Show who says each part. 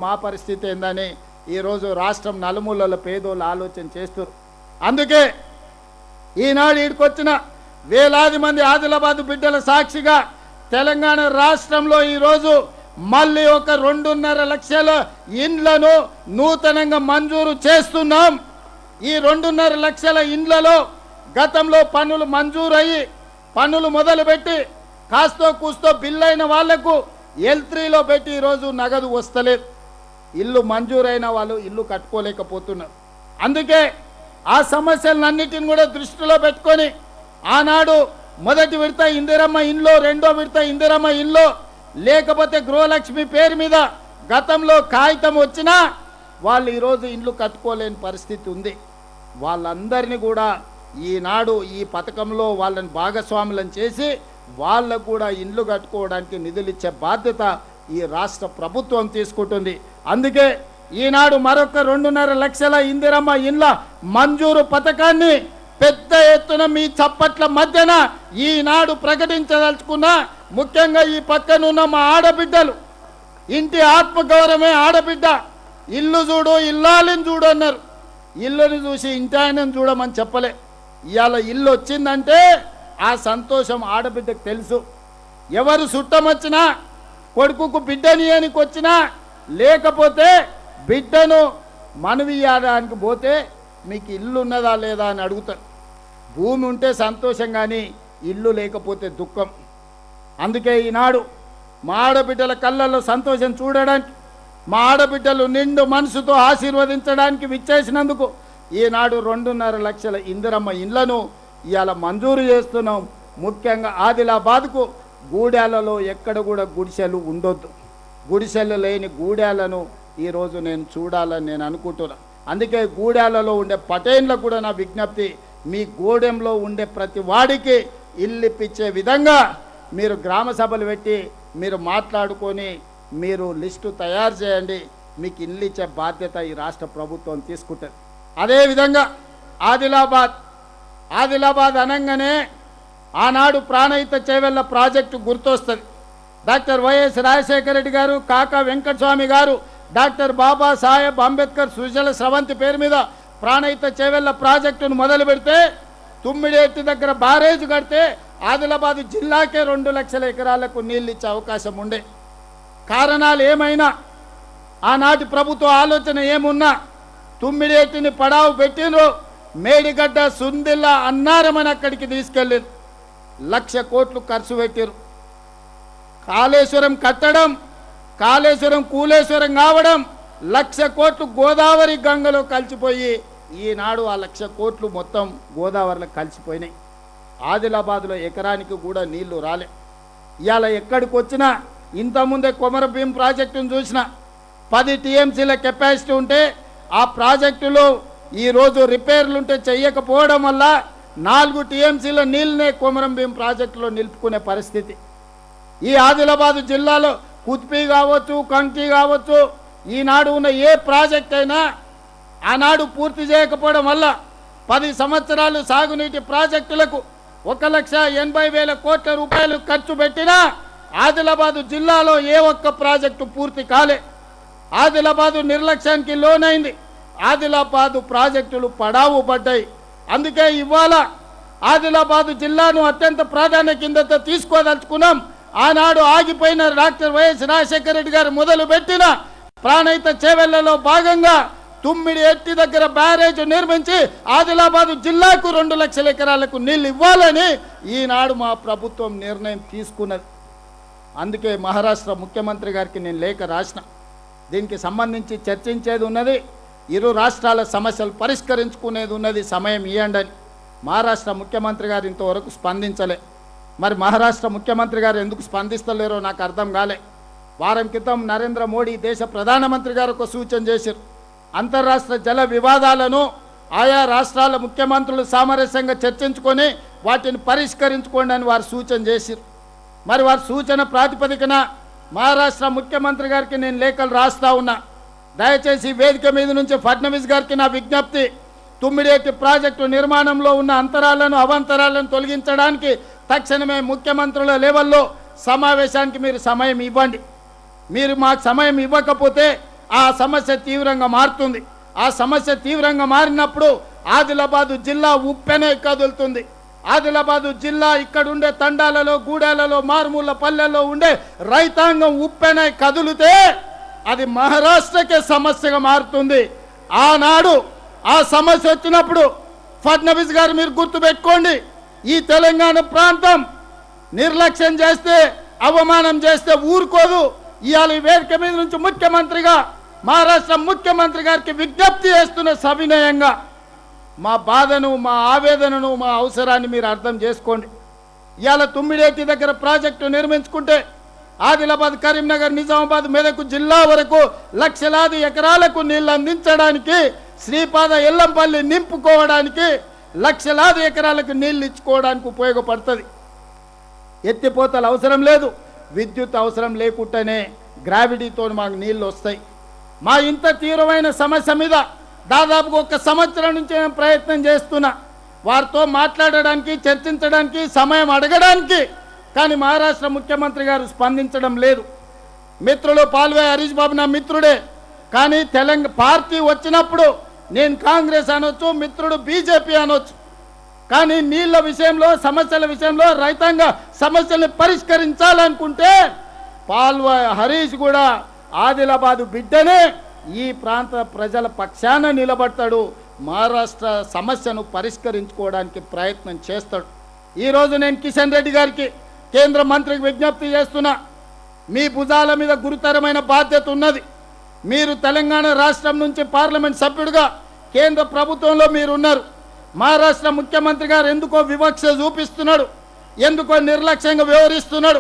Speaker 1: మా పరిస్థితి ఏందని ఈరోజు రాష్ట్రం నలుమూలల పేదోళ్ళు ఆలోచన చేస్తారు. అందుకే ఈనాడు ఈడికొచ్చిన వేలాది మంది ఆదిలాబాద్ బిడ్డల సాక్షిగా తెలంగాణ రాష్ట్రంలో ఈరోజు మళ్ళీ ఒక 2.5 లక్షల ఇండ్లను నూతనంగా మంజూరు చేస్తున్నాం. ఈ 2.5 లక్షల ఇండ్లలో గతంలో పన్నులు మంజూరయ్యి పన్నులు మొదలుపెట్టి కాస్తో కూస్తో బిల్లైన వాళ్లకు L3లో పెట్టి ఈరోజు నగదు వస్తలేదు. ఇల్లు మంజూరైన వాళ్ళు ఇల్లు కట్టుకోలేకపోతున్నారు. అందుకే ఆ సమస్యలన్నిటిని కూడా దృష్టిలో పెట్టుకొని ఆనాడు మొదటి విడత ఇందిరమ్మ ఇండ్లో, రెండో విడత ఇందిరమ్మ ఇండ్లో, లేకపోతే గృహలక్ష్మి పేరు మీద గతంలో కాగితం వచ్చినా వాళ్ళు ఈరోజు ఇండ్లు కట్టుకోలేని పరిస్థితి ఉంది. వాళ్ళందరినీ కూడా ఈనాడు ఈ పథకంలో వాళ్ళని భాగస్వాములను చేసి వాళ్ళకు కూడా ఇండ్లు కట్టుకోవడానికి నిధులు ఇచ్చే బాధ్యత ఈ రాష్ట్ర ప్రభుత్వం తీసుకుంటుంది. అందుకే ఈనాడు మరొక 2.5 లక్షల ఇందిరమ్మ ఇండ్ల మంజూరు పథకాన్ని పెద్ద ఎత్తున మీ చప్పట్ల మధ్యన ఈనాడు ప్రకటించదలుచుకున్న, ముఖ్యంగా ఈ పక్కనున్న మా ఆడబిడ్డలు, ఇంటి ఆత్మగౌరవమే ఆడబిడ్డ, ఇల్లు చూడు ఇల్లాలిని చూడు అన్నారు. ఇల్లుని చూసి ఇంటి ఆయనను చూడమని చెప్పలే. ఇవాళ ఇల్లు వచ్చిందంటే ఆ సంతోషం ఆడబిడ్డకు తెలుసు. ఎవరు చుట్టం వచ్చినా, కొడుకుకు బిడ్డనియానికి వచ్చినా, లేకపోతే బిడ్డను మనవియాడానికి పోతే మీకు ఇల్లు ఉన్నదా లేదా అని అడుగుతారు. భూమి ఉంటే సంతోషం, కానీ ఇల్లు లేకపోతే దుఃఖం. అందుకే ఈనాడు మా ఆడబిడ్డల కళ్ళల్లో సంతోషం చూడడానికి, మా ఆడబిడ్డలు నిండు మనసుతో ఆశీర్వదించడానికి విచ్చేసినందుకు ఈనాడు 2.5 లక్షల ఇందిరమ్మ ఇండ్లను ఇవాళ మంజూరు చేస్తున్నాం. ముఖ్యంగా ఆదిలాబాద్కు గూడాలలో ఎక్కడ కూడా గుడిసెలు ఉండొద్దు. గుడిసెలు లేని గూడాలను ఈరోజు నేను చూడాలని నేను అనుకుంటున్నాను. అందుకే గూడాలలో ఉండే పటేన్లకు కూడా నా విజ్ఞప్తి, మీ గూడెంలో ఉండే ప్రతి వాడికి ఇల్లు ఇప్పించే విధంగా మీరు గ్రామ సభలు పెట్టి మీరు మాట్లాడుకొని మీరు లిస్టు తయారు చేయండి. మీకు ఇల్లు ఇచ్చే బాధ్యత ఈ రాష్ట్ర ప్రభుత్వం తీసుకుంటుంది. అదేవిధంగా ఆదిలాబాద్ అనగానే ఆనాడు ప్రాణహిత చేవెళ్ళ ప్రాజెక్టు గుర్తొస్తుంది. డాక్టర్ వైఎస్ రాజశేఖర రెడ్డి గారు, కాకా వెంకటస్వామి గారు, డాక్టర్ బాబాసాహెబ్ అంబేద్కర్ సుజల స్రవంతి పేరు మీద ప్రాణహిత చేవెళ్ళ ప్రాజెక్టును మొదలు పెడితే, తుమ్మిడేటి దగ్గర బ్యారేజ్ కడితే ఆదిలాబాద్ జిల్లాకే 2 లక్షల ఎకరాలకు నీళ్ళు ఇచ్చే అవకాశం ఉండే. కారణాలు ఏమైనా, ఆనాటి ప్రభుత్వ ఆలోచన ఏమున్నా తుమ్మిడేటిని పడావు పెట్టినరు, మేడిగడ్డ సుందిల్లా అన్నారమని అక్కడికి తీసుకెళ్ళారు. 1,00,000 కోట్లు ఖర్చు పెట్టారు. కాళేశ్వరం కట్టడం, కాళేశ్వరం కూలేశ్వరం కావడం, 1,00,000 కోట్లు గోదావరి గంగలో కలిసిపోయి ఈనాడు ఆ 1,00,000 కోట్లు మొత్తం గోదావరిలో కలిసిపోయినాయి. ఆదిలాబాద్లో ఎకరానికి కూడా నీళ్లు రాలే. ఇవాళ ఎక్కడికి వచ్చినా, ఇంతకుముందే కొమరభీం ప్రాజెక్టును చూసిన 10 టీఎంసీల కెపాసిటీ ఉంటే ఆ ప్రాజెక్టులో ఈరోజు రిపేర్లుంటే చెయ్యకపోవడం వల్ల 4 టీఎంసీల నీళ్ళనే కొమరంభీం ప్రాజెక్టులో నిలుపుకునే పరిస్థితి. ఈ ఆదిలాబాద్ జిల్లాలో కుత్పి కావచ్చు, కంకి కావచ్చు, ఈనాడు ఉన్న ఏ ప్రాజెక్ట్ అయినా ఆనాడు పూర్తి చేయకపోవడం వల్ల 10 సంవత్సరాలు సాగునీటి ప్రాజెక్టులకు 1,80,000 కోట్ల రూపాయలు ఖర్చు పెట్టినా ఆదిలాబాద్ జిల్లాలో ఏ ఒక్క ప్రాజెక్టు పూర్తి కాలే. ఆదిలాబాద్ నిర్లక్ష్యానికి లోనైంది. ఆదిలాబాద్ ప్రాజెక్టులు పడావు పడ్డాయి. అందుకే ఇవాళ ఆదిలాబాద్ జిల్లాను అత్యంత ప్రాధాన్యత తీసుకోదలుచుకున్నాం. ఆనాడు ఆగిపోయిన డాక్టర్ వైఎస్ రాజశేఖర రెడ్డి గారు మొదలుపెట్టిన ప్రాణహిత చేవెళ్లలో భాగంగా తుమ్మిడి ఎట్టి దగ్గర బ్యారేజ్ నిర్మించి ఆదిలాబాద్ జిల్లాకు 2 లక్షల ఎకరాలకు నీళ్ళు ఇవ్వాలని ఈనాడు మా ప్రభుత్వం నిర్ణయం తీసుకున్నది. అందుకే మహారాష్ట్ర ముఖ్యమంత్రి గారికి నేను లేఖ రాసిన. దీనికి సంబంధించి చర్చించేది ఉన్నది, ఇరు రాష్ట్రాల సమస్యలు పరిష్కరించుకునేది ఉన్నది, సమయం ఇవ్వండి అని. మహారాష్ట్ర ముఖ్యమంత్రి గారు ఇంతవరకు స్పందించలే. మరి మహారాష్ట్ర ముఖ్యమంత్రి గారు ఎందుకు స్పందిస్తలేరో నాకు అర్థం కాలే. వారం క్రితం నరేంద్ర మోడీ దేశ ప్రధానమంత్రి గారు ఒక సూచన చేశారు. అంతర్రాష్ట్ర జల వివాదాలను ఆయా రాష్ట్రాల ముఖ్యమంత్రులు సామరస్యంగా చర్చించుకొని వాటిని పరిష్కరించుకోండి అని వారు సూచన చేశారు. మరి వారి సూచన ప్రాతిపదికన మహారాష్ట్ర ముఖ్యమంత్రి గారికి నేను లేఖలు రాస్తా ఉన్నా. దయచేసి వేదిక మీద నుంచి ఫడ్నవీస్ గారికి నా విజ్ఞప్తి, తుమ్మిడేటి ప్రాజెక్టు నిర్మాణంలో ఉన్న అంతరాలను అవాంతరాలను తొలగించడానికి తక్షణమే ముఖ్యమంత్రుల లెవెల్లో సమావేశానికి మీరు సమయం ఇవ్వండి. మీరు మాకు సమయం ఇవ్వకపోతే ఆ సమస్య తీవ్రంగా మారుతుంది. ఆ సమస్య తీవ్రంగా మారినప్పుడు ఆదిలాబాదు జిల్లా ఉప్పెనే కదులుతుంది. ఆదిలాబాదు జిల్లా ఇక్కడ ఉండే తండాలలో, గూడాలలో, మారుమూల పల్లెల్లో ఉండే రైతాంగం ఉప్పెనే కదిలితే అది మహారాష్ట్రకే సమస్యగా మారుతుంది. ఆనాడు ఆ సమస్య వచ్చినప్పుడు ఫడ్నవీస్ గారు మీరు గుర్తుపెట్టుకోండి, ఈ తెలంగాణ ప్రాంతం నిర్లక్ష్యం చేస్తే, అవమానం చేస్తే ఊరుకోదు. ఇవాళ ఈ వేదిక మీద నుంచి ముఖ్యమంత్రిగా, మహారాష్ట్ర ముఖ్యమంత్రి గారికి విజ్ఞప్తి చేస్తున్న సవినయంగా మా బాధను, మా ఆవేదనను, మా అవసరాన్ని మీరు అర్థం చేసుకోండి. ఇవాళ తుమ్మిడేటి దగ్గర ప్రాజెక్టు నిర్మించుకుంటే ఆదిలాబాద్, కరీంనగర్, నిజామాబాద్, మెదక్ జిల్లా వరకు లక్షలాది ఎకరాలకు నీళ్లు అందించడానికి, శ్రీపాద ఎల్లంపల్లి నింపుకోవడానికి, లక్షలాది ఎకరాలకు నీళ్లు ఇచ్చుకోవడానికి ఉపయోగపడుతుంది. ఎత్తిపోతలు అవసరం లేదు, విద్యుత్ అవసరం లేకుండానే గ్రావిటీతో మాకు నీళ్లు వస్తాయి. మా ఇంత తీవ్రమైన సమస్య మీద దాదాపుగా 1 సంవత్సరం నుంచి నేను ప్రయత్నం చేస్తున్నా, వారితో మాట్లాడడానికి, చర్చించడానికి, సమయం అడగడానికి. కానీ మహారాష్ట్ర ముఖ్యమంత్రి గారు స్పందించడం లేదు. మిత్రులు పాల్వే హరీష్ బాబు నా మిత్రుడే, కానీ తెలంగాణ పార్టీ వచ్చినప్పుడు నేను కాంగ్రెస్ అనొచ్చు, మిత్రుడు బీజేపీ అనొచ్చు. కానీ నీళ్ల విషయంలో, సమస్యల విషయంలో, రైతాంగ సమస్యల్ని పరిష్కరించాలనుకుంటే పాల్వే హరీష్ కూడా ఆదిలాబాదు బిడ్డనే, ఈ ప్రాంత ప్రజల పక్షాన నిలబడతాడు, మహారాష్ట్ర సమస్యను పరిష్కరించుకోవడానికి ప్రయత్నం చేస్తాడు. ఈరోజు నేను కిషన్ రెడ్డి గారికి, కేంద్ర మంత్రికి విజ్ఞప్తి చేస్తున్నా, మీ భుజాల మీద గురుతరమైన బాధ్యత ఉన్నది. మీరు తెలంగాణ రాష్ట్రం నుంచి పార్లమెంట్ సభ్యుడిగా కేంద్ర ప్రభుత్వంలో మీరున్నారు. మహారాష్ట్ర ముఖ్యమంత్రి గారు ఎందుకో వివక్ష చూపిస్తున్నాడు, ఎందుకో నిర్లక్ష్యంగా వ్యవహరిస్తున్నాడు.